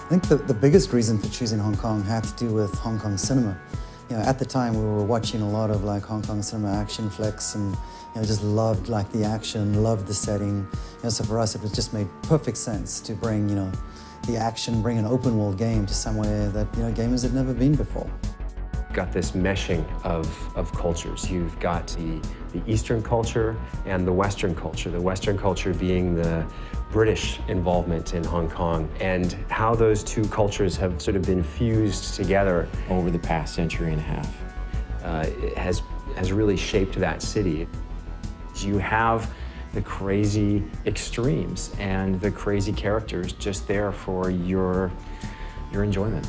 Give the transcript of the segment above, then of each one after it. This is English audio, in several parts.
I think the biggest reason for choosing Hong Kong had to do with Hong Kong cinema. You know, at the time we were watching a lot of like Hong Kong cinema action flicks and just loved like the action, loved the setting. So for us it was just made perfect sense to bring the action, bring an open world game to somewhere that gamers had never been before. Got this meshing of cultures. You've got the Eastern culture and the Western culture. The Western culture being the British involvement in Hong Kong, and how those two cultures have sort of been fused together over the past century and a half. It has really shaped that city. You have the crazy extremes and the crazy characters just there for your enjoyment.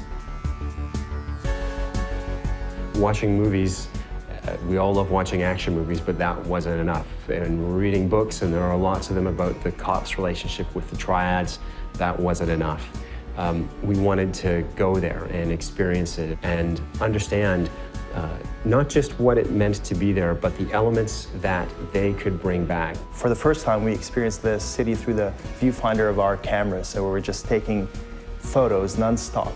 Watching movies, we all love watching action movies, but that wasn't enough. And we're reading books, and there are lots of them about the cops' relationship with the triads. That wasn't enough. We wanted to go there and experience it and understand not just what it meant to be there, but the elements that they could bring back. For the first time, we experienced the city through the viewfinder of our cameras, so we were just taking photos nonstop.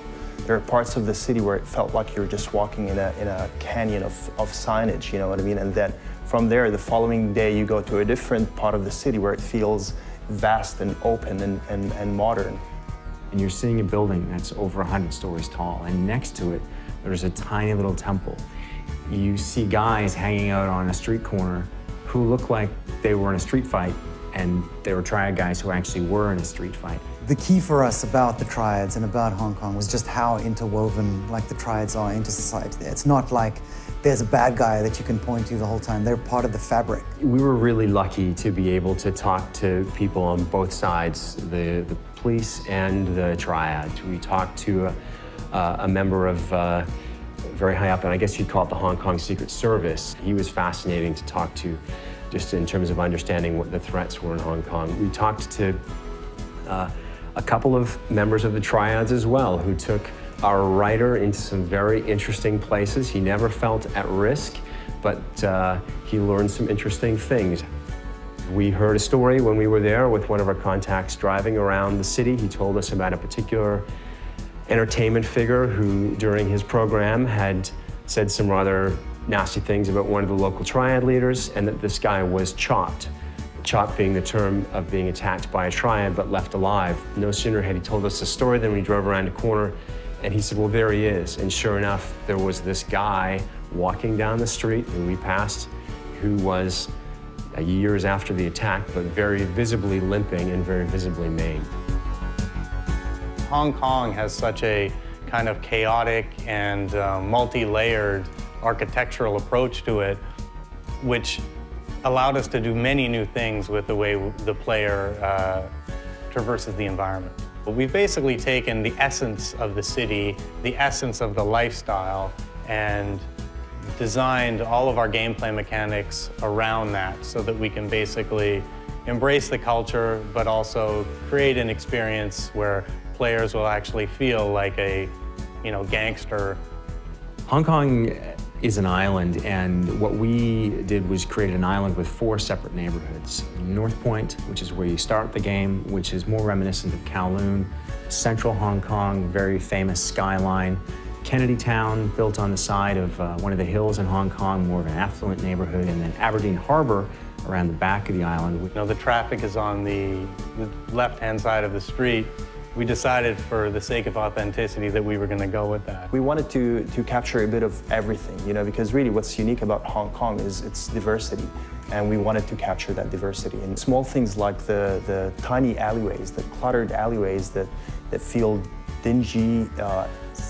There are parts of the city where it felt like you were just walking in a canyon of signage, you know what I mean? And then from there, the following day, you go to a different part of the city where it feels vast and open and modern. And you're seeing a building that's over 100 stories tall, and next to it, there's a tiny little temple. You see guys hanging out on a street corner who look like they were in a street fight, and they were triad guys who actually were in a street fight. The key for us about the triads and about Hong Kong was just how interwoven like the triads are into society there. It's not like there's a bad guy that you can point to the whole time. They're part of the fabric. We were really lucky to be able to talk to people on both sides, the police and the triads. We talked to a member of very high up, and I guess you'd call it the Hong Kong Secret Service. He was fascinating to talk to, just in terms of understanding what the threats were in Hong Kong. We talked to a couple of members of the triads as well, who took our writer into some very interesting places. He never felt at risk, but he learned some interesting things. We heard a story when we were there with one of our contacts driving around the city. He told us about a particular entertainment figure who, during his program, had said some rather nasty things about one of the local triad leaders, and that this guy was chopped. Chopped being the term of being attacked by a triad but left alive. No sooner had he told us the story than we drove around a corner, and he said, well, there he is. And sure enough, there was this guy walking down the street who we passed, who was years after the attack, but very visibly limping and very visibly maimed. Hong Kong has such a kind of chaotic and multi-layered architectural approach to it, which allowed us to do many new things with the way the player traverses the environment. But we've basically taken the essence of the city, the essence of the lifestyle, and designed all of our gameplay mechanics around that so that we can basically embrace the culture, but also create an experience where players will actually feel like a, gangster. Hong Kong is an island, and what we did was create an island with 4 separate neighborhoods. North Point, which is where you start the game, which is more reminiscent of Kowloon. Central Hong Kong, very famous skyline. Kennedy Town, built on the side of one of the hills in Hong Kong, more of an affluent neighborhood. And then Aberdeen Harbor, around the back of the island. The traffic is on the left-hand side of the street. We decided, for the sake of authenticity, that we were going to go with that. We wanted to capture a bit of everything, because really what's unique about Hong Kong is its diversity, and we wanted to capture that diversity. And small things like the tiny alleyways, the cluttered alleyways that feel dingy,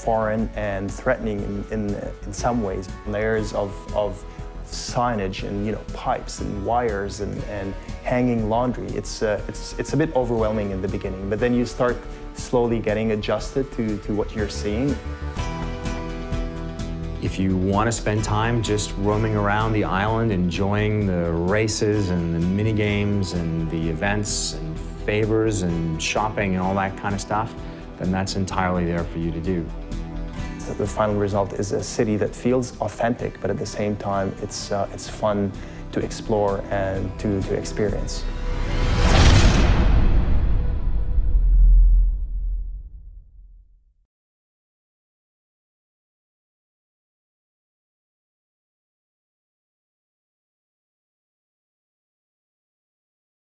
foreign, and threatening in some ways. Layers of signage and pipes and wires and hanging laundry. It's a bit overwhelming in the beginning, but then you start slowly getting adjusted to what you're seeing. If you want to spend time just roaming around the island, enjoying the races and the mini games and the events and favors and shopping and all that kind of stuff, then that's entirely there for you to do. The final result is a city that feels authentic, but at the same time, it's fun to explore and to experience.